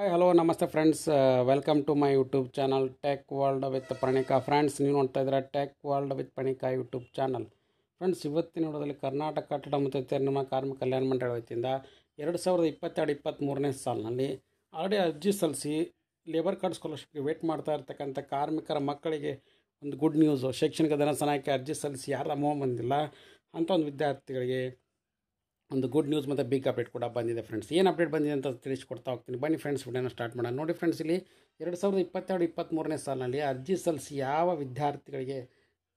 Hi hello ನಮಸ್ತೆ friends, welcome to my YouTube channel tech world with Pranika. Friends, ನೀವು ನೋಡ್ತಾ ಇದ್ದೀರಾ tech world with Pranika YouTube channel. Friends, ಇವತ್ತಿನ ನೋಡೋದಲ್ಲಿ ಕರ್ನಾಟಕ ಕಟ್ಟಡ ಮತ್ತು ನಿರ್ಮಾಣ ಕಾರ್ಮಿಕ ಕಲ್ಯಾಣ ಮಂಡಳಿ ವತಿಯಿಂದ 2022-23ನೇ ಸಾಲಿನಲ್ಲಿ ಆಲ್ರೆಡಿ ಅರ್ಜಿ ಸಲ್ಲಿಸಿ ಲೇಬರ್ ಕಾರ್ಡ್ ಸ್ಕಾಲರ್ಶಿಪ್ಗೆ ವೇಟ್ ಮಾಡ್ತಾ ಇರ್ತಕ್ಕಂಥ ಕಾರ್ಮಿಕರ ಮಕ್ಕಳಿಗೆ ಒಂದು ಗುಡ್ ನ್ಯೂಸು. ಶೈಕ್ಷಣಿಕ ಧನ ಸಹಾಯಕ್ಕೆ ಅರ್ಜಿ ಸಲ್ಲಿಸಿ ಯಾರು ಅಮೌಂಟ್ ಬಂದಿಲ್ಲ ಅಂಥ ಒಂದು ವಿದ್ಯಾರ್ಥಿಗಳಿಗೆ ಒಂದು ಗುಡ್ ನ್ಯೂಸ್ ಮತ್ತು ಬಿಗ್ ಅಪ್ಡೇಟ್ ಕೂಡ ಬಂದಿದೆ. ಫ್ರೆಂಡ್ಸ್, ಏನು ಅಪ್ಡೇಟ್ ಬಂದಿದೆ ಅಂತ ತಿಳಿಸ್ಕೊಡ್ತಾ ಹೋಗ್ತೀನಿ. ಬನ್ನಿ ಫ್ರೆಂಡ್ಸ್, ವಿಡಿಯೋನ ಸ್ಟಾರ್ಟ್ ಮಾಡೋಣ. ನೋಡಿ ಫ್ರೆಂಡ್ಸ್, ಇಲ್ಲಿ 2022-23ನೇ ಸಾಲಿನಲ್ಲಿ ಅರ್ಜಿ ಸಲ್ಲಿಸಿ ಯಾವ ವಿದ್ಯಾರ್ಥಿಗಳಿಗೆ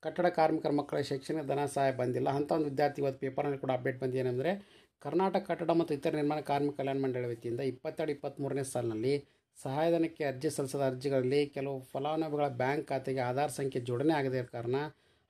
ಕಟ್ಟಡ ಕಾರ್ಮಿಕರ ಮಕ್ಕಳ ಶೈಕ್ಷಣಿಕ ಧನ ಸಹಾಯ ಬಂದಿಲ್ಲ ಅಂಥ ಒಂದು ವಿದ್ಯಾರ್ಥಿ ಇವತ್ತು ಪೇಪರ್ನಲ್ಲಿ ಕೂಡ ಅಪ್ಡೇಟ್ ಬಂದಿದೆ. ಏನಂದರೆ, ಕರ್ನಾಟಕ ಕಟ್ಟಡ ಮತ್ತು ಇತರ ನಿರ್ಮಾಣ ಕಾರ್ಮಿಕ ಕಲ್ಯಾಣ ಮಂಡಳಿ ವತಿಯಿಂದ 22-23ನೇ ಸಾಲಿನಲ್ಲಿ ಸಹಾಯಧನಕ್ಕೆ ಅರ್ಜಿ ಸಲ್ಲಿಸಿದ ಅರ್ಜಿಗಳಲ್ಲಿ ಕೆಲವು ಫಲಾನುಭವಿಗಳ ಬ್ಯಾಂಕ್ ಖಾತೆಗೆ ಆಧಾರ್ ಸಂಖ್ಯೆ ಜೋಡಣೆ ಆಗದೇ ಇರೋ ಕಾರಣ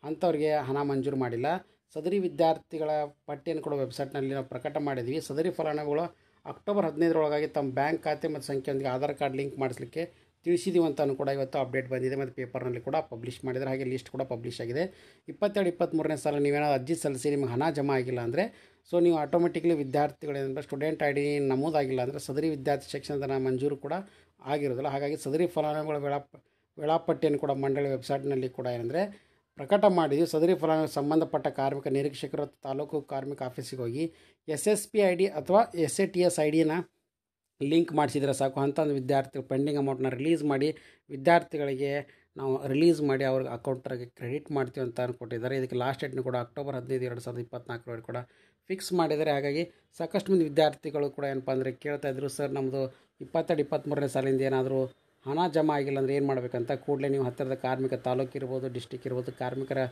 ಅಂಥವ್ರಿಗೆ ಹಣ ಮಂಜೂರು ಮಾಡಿಲ್ಲ. ಸದರಿ ವಿದ್ಯಾರ್ಥಿಗಳ ಪಟ್ಟಿಯನ್ನು ಕೂಡ ವೆಬ್ಸೈಟ್ನಲ್ಲಿ ನಾವು ಪ್ರಕಟ ಮಾಡಿದ್ವಿ. ಸದರಿ ಫಲಾನುಭವಿಗಳು ಅಕ್ಟೋಬರ್ 15ರೊಳಗಾಗಿ ತಮ್ಮ ಬ್ಯಾಂಕ್ ಖಾತೆ ಮತ್ತು ಸಂಖ್ಯೆಯೊಂದಿಗೆ ಆಧಾರ್ ಕಾರ್ಡ್ ಲಿಂಕ್ ಮಾಡಿಸಲಿಕ್ಕೆ ತಿಳಿಸಿದ್ದೀವಿ ಅಂತಲೂ ಕೂಡ ಇವತ್ತು ಅಪ್ಡೇಟ್ ಬಂದಿದೆ ಮತ್ತು ಪೇಪರ್ನಲ್ಲಿ ಕೂಡ ಪಬ್ಲಿಷ್ ಮಾಡಿದ್ದಾರೆ. ಹಾಗೆ ಲಿಸ್ಟ್ ಕೂಡ ಪಬ್ಲಿಷ್ ಆಗಿದೆ. 22-23ನೇ ಸಾಲ ನೀವೇನಾದ್ರು ಅರ್ಜಿ ಸಲ್ಲಿಸಿ ನಿಮಗೆ ಹಣ ಜಮಾ ಆಗಿಲ್ಲ ಅಂದರೆ ನೀವು ಆಟೋಮೆಟಿಕ್ಲಿ ವಿದ್ಯಾರ್ಥಿಗಳೇನಂದರೆ ಸ್ಟೂಡೆಂಟ್ ಐ ಡಿ ನಮೂದಾಗಿಲ್ಲ ಅಂದರೆ ಸದರಿ ವಿದ್ಯಾರ್ಥಿ ಶಿಕ್ಷಣ ಧನ ಮಂಜೂರು ಕೂಡ ಆಗಿರೋದಿಲ್ಲ. ಹಾಗಾಗಿ ಸದರಿ ಫಲಾನುಭವಿಗಳ ವೇಳಾಪಟ್ಟಿಯನ್ನು ಕೂಡ ಮಂಡಳಿ ವೆಬ್ಸೈಟ್ನಲ್ಲಿ ಕೂಡ ಏನಂದರೆ ಪ್ರಕಟ ಮಾಡಿದ್ವಿ. ಸದರಿ ಫಲಾನುಭವಿ ಸಂಬಂಧಪಟ್ಟ ಕಾರ್ಮಿಕ ನಿರೀಕ್ಷಕರು ತಾಲೂಕು ಕಾರ್ಮಿಕ ಆಫೀಸಿಗೆ ಹೋಗಿ SSP ID ಅಥವಾ SATS IDನ ಲಿಂಕ್ ಮಾಡಿಸಿದರೆ ಸಾಕು. ಅಂಥ ಒಂದು ವಿದ್ಯಾರ್ಥಿಗಳು ಪೆಂಡಿಂಗ್ ಅಮೌಂಟ್ನ ರಿಲೀಸ್ ಮಾಡಿ ವಿದ್ಯಾರ್ಥಿಗಳಿಗೆ ನಾವು ರಿಲೀಸ್ ಮಾಡಿ ಅವ್ರಿಗೆ ಅಕೌಂಟ್ಗೆ ಕ್ರೆಡಿಟ್ ಮಾಡ್ತೀವಿ ಅಂತ ಅಂದ್ಕೊಟ್ಟಿದ್ದಾರೆ. ಇದಕ್ಕೆ ಲಾಸ್ಟ್ ಡೇಟ್ನು ಕೂಡ ಅಕ್ಟೋಬರ್ 15, 2024 ಕೂಡ ಫಿಕ್ಸ್ ಮಾಡಿದ್ದಾರೆ. ಹಾಗಾಗಿ ಸಾಕಷ್ಟು ಮಂದಿ ವಿದ್ಯಾರ್ಥಿಗಳು ಕೂಡ ಏನಪ್ಪ ಅಂದರೆ ಕೇಳ್ತಾಯಿದ್ರು, ಸರ್ ನಮ್ಮದು 22-23ನೇ ಸಾಲಿಂದ ಏನಾದರೂ ಹಣ ಜಮಾ ಆಗಿಲ್ಲ ಅಂದರೆ ಏನು ಮಾಡಬೇಕಂತ. ಕೂಡಲೇ ನೀವು ಹತ್ತಿರದ ಕಾರ್ಮಿಕ ತಾಲೂಕು ಇರ್ಬೋದು, ಡಿಸ್ಟಿಕ್ ಇರ್ಬೋದು, ಕಾರ್ಮಿಕರ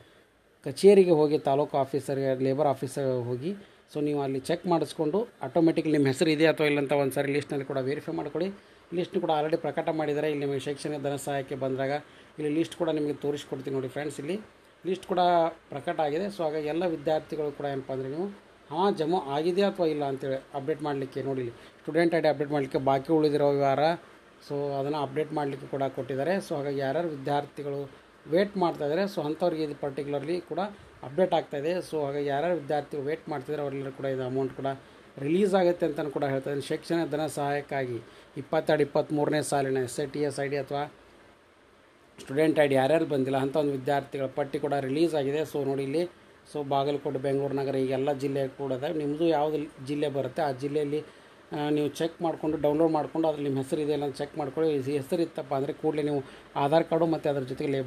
ಕಚೇರಿಗೆ ಹೋಗಿ ತಾಲೂಕು ಆಫೀಸರ್ಗೆ ಲೇಬರ್ ಆಫೀಸರ್ ಹೋಗಿ ನೀವು ಅಲ್ಲಿ ಚೆಕ್ ಮಾಡಿಸ್ಕೊಂಡು ಆಟೋಮೆಟಿಕ್ಲಿ ನಿಮ್ಮ ಹೆಸರು ಇದೆ ಅಥವಾ ಇಲ್ಲ ಅಂತ ಒಂದು ಸಾರಿ ಲಿಸ್ಟ್ನಲ್ಲಿ ಕೂಡ ವೆರಿಫೈ ಮಾಡ್ಕೊಳ್ಳಿ. ಲಿಸ್ಟ್ನು ಕೂಡ ಆಲ್ರೆಡಿ ಪ್ರಕಟ ಮಾಡಿದ್ದಾರೆ. ಇಲ್ಲಿ ನಿಮಗೆ ಶೈಕ್ಷಣಿಕ ಧನ ಸಹಾಯಕ್ಕೆ ಬಂದಾಗ ಇಲ್ಲಿ ಲಿಸ್ಟ್ ಕೂಡ ನಿಮಗೆ ತೋರಿಸ್ಕೊಡ್ತೀನಿ. ನೋಡಿ ಫ್ರೆಂಡ್ಸ್, ಇಲ್ಲಿ ಲಿಸ್ಟ್ ಕೂಡ ಪ್ರಕಟ ಆಗಿದೆ. ಸೊ ಹಾಗಾಗಿ ಎಲ್ಲ ವಿದ್ಯಾರ್ಥಿಗಳು ಕೂಡ ಏನಪ್ಪ ಅಂದರೆ ನೀವು ಹಣ ಜಮಾ ಆಗಿದೆ ಅಥವಾ ಇಲ್ಲ ಅಂತೇಳಿ ಅಪ್ಡೇಟ್ ಮಾಡಲಿಕ್ಕೆ ನೋಡಿ ಸ್ಟೂಡೆಂಟ್ ID ಅಪ್ಡೇಟ್ ಮಾಡಲಿಕ್ಕೆ ಬಾಕಿ ಉಳಿದಿರೋ ವ್ಯವಹಾರ ಅದನ್ನು ಅಪ್ಡೇಟ್ ಮಾಡಲಿಕ್ಕೆ ಕೂಡ ಕೊಟ್ಟಿದ್ದಾರೆ. ಸೊ ಹಾಗಾಗಿ ಯಾರ್ಯಾರು ವಿದ್ಯಾರ್ಥಿಗಳು ವೇಟ್ ಮಾಡ್ತಾಯಿದ್ದಾರೆ ಅಂಥವ್ರಿಗೆ ಇದು ಪರ್ಟಿಕ್ಯುಲರ್ಲಿ ಕೂಡ ಅಪ್ಡೇಟ್ ಆಗ್ತಾಯಿದೆ. ಸೊ ಹಾಗಾಗಿ ಯಾರ್ಯಾರು ವಿದ್ಯಾರ್ಥಿಗಳು ವೇಟ್ ಮಾಡ್ತಿದ್ದಾರೆ ಅವರೆಲ್ಲರೂ ಕೂಡ ಇದು ಅಮೌಂಟ್ ಕೂಡ ರಿಲೀಸ್ ಆಗುತ್ತೆ ಅಂತಲೂ ಕೂಡ ಹೇಳ್ತಾಯಿದ್ದೀನಿ. ಶೈಕ್ಷಣಿಕ ಧನ ಸಹಾಯಕ್ಕಾಗಿ 22-23ನೇ ಸಾಲಿನ SATS ID ಅಥವಾ ಸ್ಟೂಡೆಂಟ್ ID ಯಾರ್ಯಾರು ಬಂದಿಲ್ಲ ಅಂಥ ಒಂದು ವಿದ್ಯಾರ್ಥಿಗಳ ಪಟ್ಟಿ ಕೂಡ ರಿಲೀಸ್ ಆಗಿದೆ. ಸೊ ನೋಡಿ ಇಲ್ಲಿ ಬಾಗಲಕೋಟೆ, ಬೆಂಗಳೂರು ನಗರ ಈಗೆಲ್ಲ ಜಿಲ್ಲೆ ಕೂಡ ಇದೆ. ನಿಮ್ಮದು ಯಾವುದು ಜಿಲ್ಲೆ ಬರುತ್ತೆ ಆ ಜಿಲ್ಲೆಯಲ್ಲಿ ನೀವು ಚೆಕ್ ಮಾಡಿಕೊಂಡು ಡೌನ್ಲೋಡ್ ಮಾಡಿಕೊಂಡು ಅದ್ರಲ್ಲಿ ನಿಮ್ಮ ಹೆಸರು ಇದೆಯಲ್ಲ ಅಂತ ಚೆಕ್ ಮಾಡ್ಕೊಳ್ಳಿ. ಹೆಸರು ಇತ್ತಪ್ಪ ಅಂದರೆ ಕೂಡಲೇ ನೀವು ಆಧಾರ್ ಕಾರ್ಡು ಮತ್ತು ಅದ್ರ ಜೊತೆಗೆ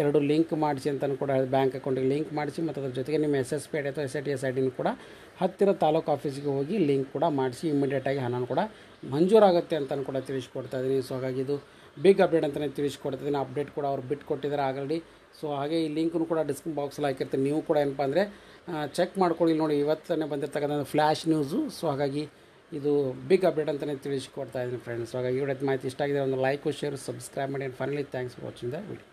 ಎರಡು ಲಿಂಕ್ ಮಾಡಿಸಿ ಅಂತಲೂ ಕೂಡ ಬ್ಯಾಂಕ್ ಅಕೌಂಟಿಗೆ ಲಿಂಕ್ ಮಾಡಿಸಿ ಮತ್ತು ಅದ್ರ ಜೊತೆಗೆ ನಿಮ್ಮ SSP ID ಅಥವಾ SATS IDನೂ ಕೂಡ ಹತ್ತಿರ ತಾಲೂಕು ಆಫೀಸಿಗೆ ಹೋಗಿ ಲಿಂಕ್ ಕೂಡ ಮಾಡಿಸಿ ಇಮಿಡಿಯೇಟಾಗಿ ಹಣ ಕೂಡ ಮಂಜೂರಾಗುತ್ತೆ ಅಂತಲೂ ಕೂಡ ತಿಳಿಸ್ಕೊಡ್ತಾ ಇದ್ದೀನಿ. ಸೊ ಹಾಗಾಗಿ ಇದು ಬಿಗ್ ಅಪ್ಡೇಟ್ ಅಂತಲೇ ತಿಳಿಸ್ಕೊಡ್ತಿದ್ದೀನಿ. ಅಪ್ಡೇಟ್ ಕೂಡ ಅವ್ರು ಬಿಟ್ಟು ಕೊಟ್ಟಿದ್ದಾರೆ ಆಲ್ರೆಡಿ. ಸೊ ಹಾಗೆ ಈ ಲಿಂಕ್ನು ಕೂಡ ಡಿಸ್ಕ್ರಿಪ್ಷನ್ ಬಾಕ್ಸಲ್ಲಿ ಹಾಕಿರ್ತೀನಿ. ನೀವು ಕೂಡ ಏನಪ್ಪ ಅಂದರೆ ಚೆಕ್ ಮಾಡ್ಕೊಳ್ಳಿ. ನೋಡಿ, ಇವತ್ತೇ ಬಂದಿರ್ತಕ್ಕಂಥ ಫ್ಲ್ಯಾಶ್ ನ್ಯೂಸು. ಸೊ ಹಾಗಾಗಿ ಇದು ಬಿಗ್ ಅಪ್ಡೇಟ್ ಅಂತಲೇ ತಿಳಿಸ್ಕೊಡ್ತಾ ಇದ್ದೀನಿ ಫ್ರೆಂಡ್ಸ್. ಹಾಗಾಗಿ ಈ ವಿಡಿಯೋದ ಮಾಹಿತಿ ಇಷ್ಟ ಆಗಿದೆ ಒಂದು ಲೈಕ್, ಶೇರ್, ಸಬ್ಸ್ಕ್ರೈಬ್ ಮಾಡಿ. And finally thanks for watching the video.